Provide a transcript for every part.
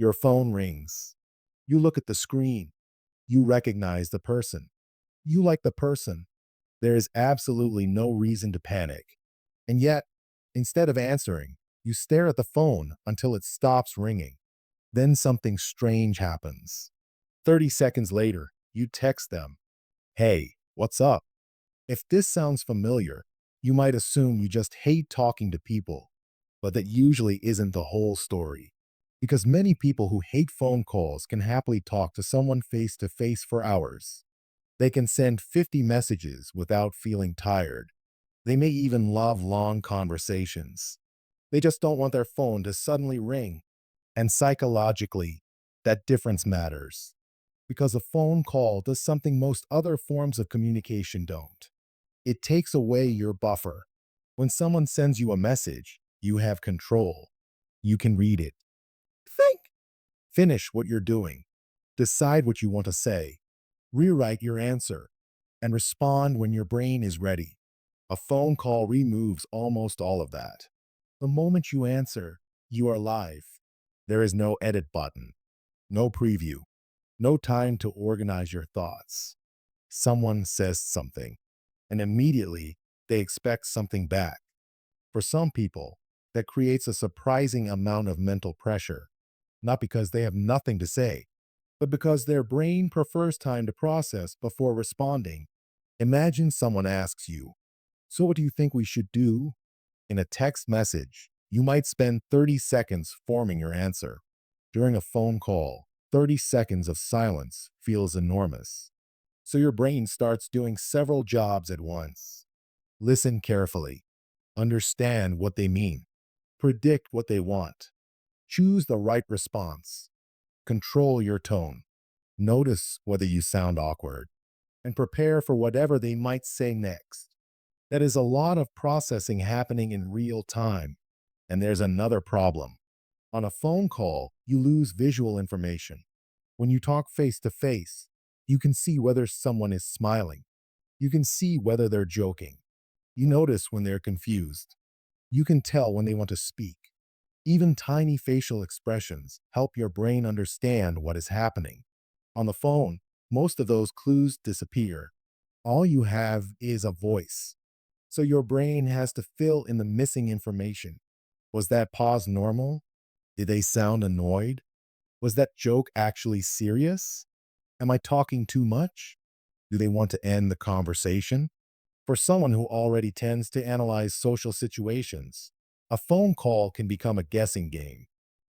Your phone rings. You look at the screen. You recognize the person. You like the person. There is absolutely no reason to panic. And yet, instead of answering, you stare at the phone until it stops ringing. Then something strange happens. 30 seconds later, you text them, "Hey, what's up?" If this sounds familiar, you might assume you just hate talking to people, but that usually isn't the whole story. Because many people who hate phone calls can happily talk to someone face to face for hours. They can send 50 messages without feeling tired. They may even love long conversations. They just don't want their phone to suddenly ring. And psychologically, that difference matters. Because a phone call does something most other forms of communication don't. It takes away your buffer. When someone sends you a message, you have control. You can read it. Think. Finish what you're doing. Decide what you want to say. Rewrite your answer. And respond when your brain is ready. A phone call removes almost all of that. The moment you answer, you are live. There is no edit button, no preview, no time to organize your thoughts. Someone says something, and immediately they expect something back. For some people, that creates a surprising amount of mental pressure, not because they have nothing to say, but because their brain prefers time to process before responding. Imagine someone asks you, "So what do you think we should do?" In a text message, you might spend 30 seconds forming your answer. During a phone call, 30 seconds of silence feels enormous. So your brain starts doing several jobs at once. Listen carefully. Understand what they mean. Predict what they want. Choose the right response. Control your tone. Notice whether you sound awkward. And prepare for whatever they might say next. That is a lot of processing happening in real time. And there's another problem. On a phone call, you lose visual information. When you talk face to face, you can see whether someone is smiling. You can see whether they're joking. You notice when they're confused. You can tell when they want to speak. Even tiny facial expressions help your brain understand what is happening. On the phone, most of those clues disappear. All you have is a voice. So your brain has to fill in the missing information. Was that pause normal? Did they sound annoyed? Was that joke actually serious? Am I talking too much? Do they want to end the conversation? For someone who already tends to analyze social situations, a phone call can become a guessing game.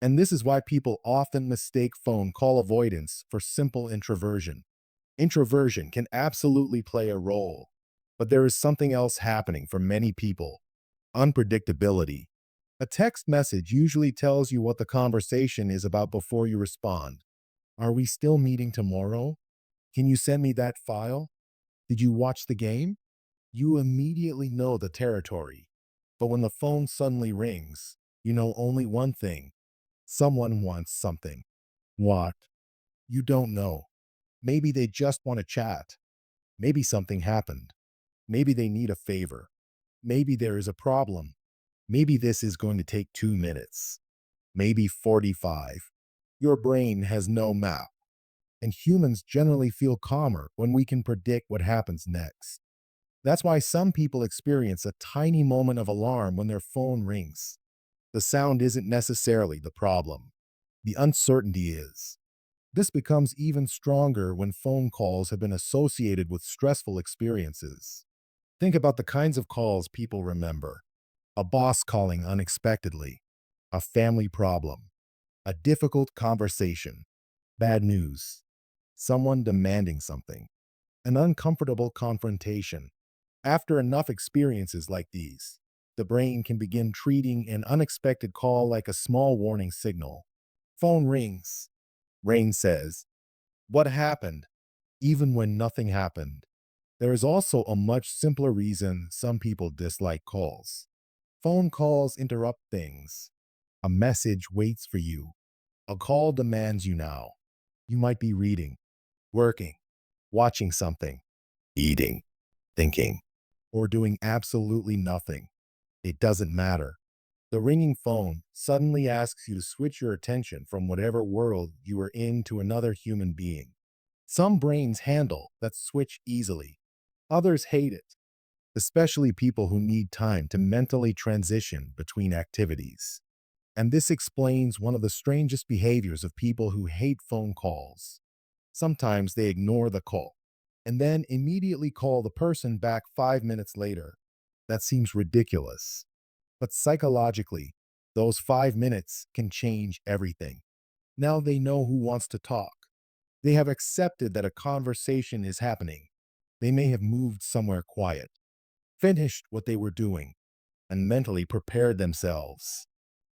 And this is why people often mistake phone call avoidance for simple introversion. Introversion can absolutely play a role, but there is something else happening for many people: unpredictability. A text message usually tells you what the conversation is about before you respond. Are we still meeting tomorrow? Can you send me that file? Did you watch the game? You immediately know the territory. But when the phone suddenly rings, you know only one thing: someone wants something. What? You don't know. Maybe they just want to chat. Maybe something happened. Maybe they need a favor. Maybe there is a problem. Maybe this is going to take 2 minutes. Maybe 45. Your brain has no map. And humans generally feel calmer when we can predict what happens next. That's why some people experience a tiny moment of alarm when their phone rings. The sound isn't necessarily the problem. The uncertainty is. This becomes even stronger when phone calls have been associated with stressful experiences. Think about the kinds of calls people remember: a boss calling unexpectedly, a family problem, a difficult conversation, bad news, someone demanding something, an uncomfortable confrontation. After enough experiences like these, the brain can begin treating an unexpected call like a small warning signal. Phone rings. Brain says, "What happened?" Even when nothing happened. There is also a much simpler reason some people dislike calls. Phone calls interrupt things. A message waits for you. A call demands you now. You might be reading, working, watching something, eating, thinking, or doing absolutely nothing. It doesn't matter. The ringing phone suddenly asks you to switch your attention from whatever world you are in to another human being. Some brains handle that switch easily. Others hate it, especially people who need time to mentally transition between activities. And this explains one of the strangest behaviors of people who hate phone calls. Sometimes they ignore the call and then immediately call the person back 5 minutes later. That seems ridiculous. But psychologically, those 5 minutes can change everything. Now they know who wants to talk. They have accepted that a conversation is happening. They may have moved somewhere quiet, finished what they were doing, and mentally prepared themselves.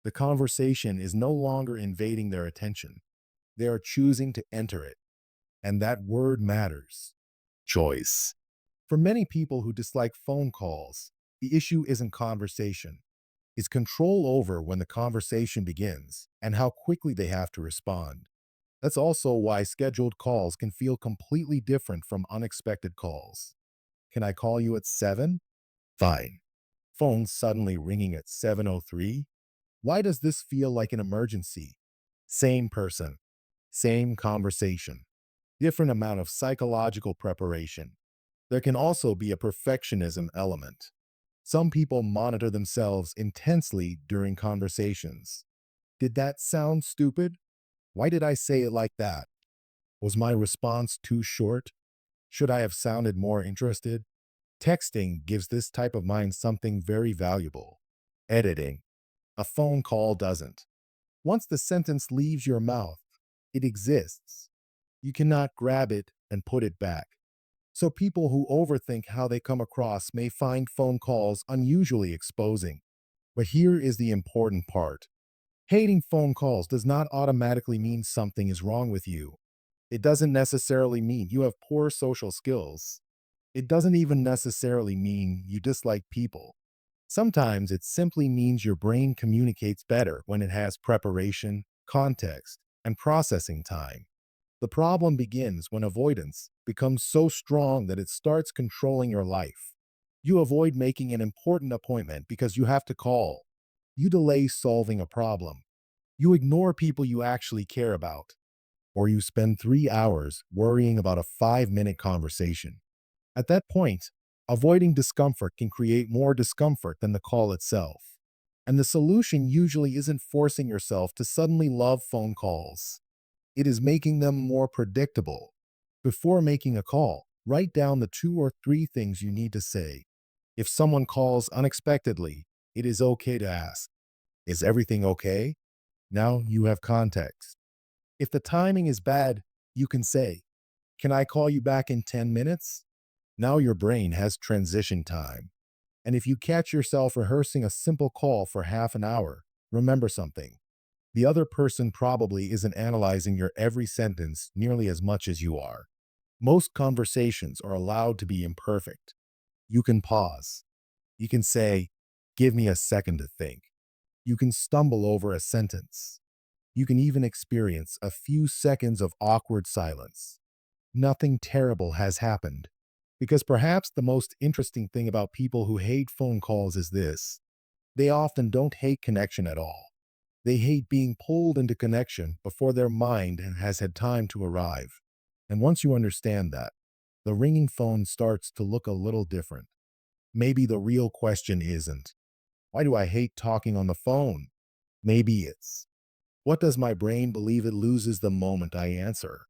The conversation is no longer invading their attention. They are choosing to enter it. And that word matters. Choice. For many people who dislike phone calls, the issue isn't conversation. It's control over when the conversation begins and how quickly they have to respond. That's also why scheduled calls can feel completely different from unexpected calls. Can I call you at 7? Fine. Phone suddenly ringing at 7:03? Why does this feel like an emergency? Same person, same conversation, different amount of psychological preparation. There can also be a perfectionism element. Some people monitor themselves intensely during conversations. Did that sound stupid? Why did I say it like that? Was my response too short? Should I have sounded more interested? Texting gives this type of mind something very valuable. Editing. A phone call doesn't. Once the sentence leaves your mouth, it exists. You cannot grab it and put it back. So people who overthink how they come across may find phone calls unusually exposing. But here is the important part. Hating phone calls does not automatically mean something is wrong with you. It doesn't necessarily mean you have poor social skills. It doesn't even necessarily mean you dislike people. Sometimes it simply means your brain communicates better when it has preparation, context, and processing time. The problem begins when avoidance becomes so strong that it starts controlling your life. You avoid making an important appointment because you have to call. You delay solving a problem. You ignore people you actually care about. Or you spend 3 hours worrying about a 5 minute conversation. At that point, avoiding discomfort can create more discomfort than the call itself. And the solution usually isn't forcing yourself to suddenly love phone calls. It is making them more predictable. Before making a call, write down the 2 or 3 things you need to say. If someone calls unexpectedly, it is okay to ask, "Is everything okay?" Now you have context. If the timing is bad, you can say, "Can I call you back in 10 minutes?" Now your brain has transition time. And if you catch yourself rehearsing a simple call for half an hour, remember something. The other person probably isn't analyzing your every sentence nearly as much as you are. Most conversations are allowed to be imperfect. You can pause. You can say, "Give me a second to think." You can stumble over a sentence. You can even experience a few seconds of awkward silence. Nothing terrible has happened. Because perhaps the most interesting thing about people who hate phone calls is this: they often don't hate connection at all. They hate being pulled into connection before their mind has had time to arrive. And once you understand that, the ringing phone starts to look a little different. Maybe the real question isn't, "Why do I hate talking on the phone?" Maybe it's, "What does my brain believe it loses the moment I answer?"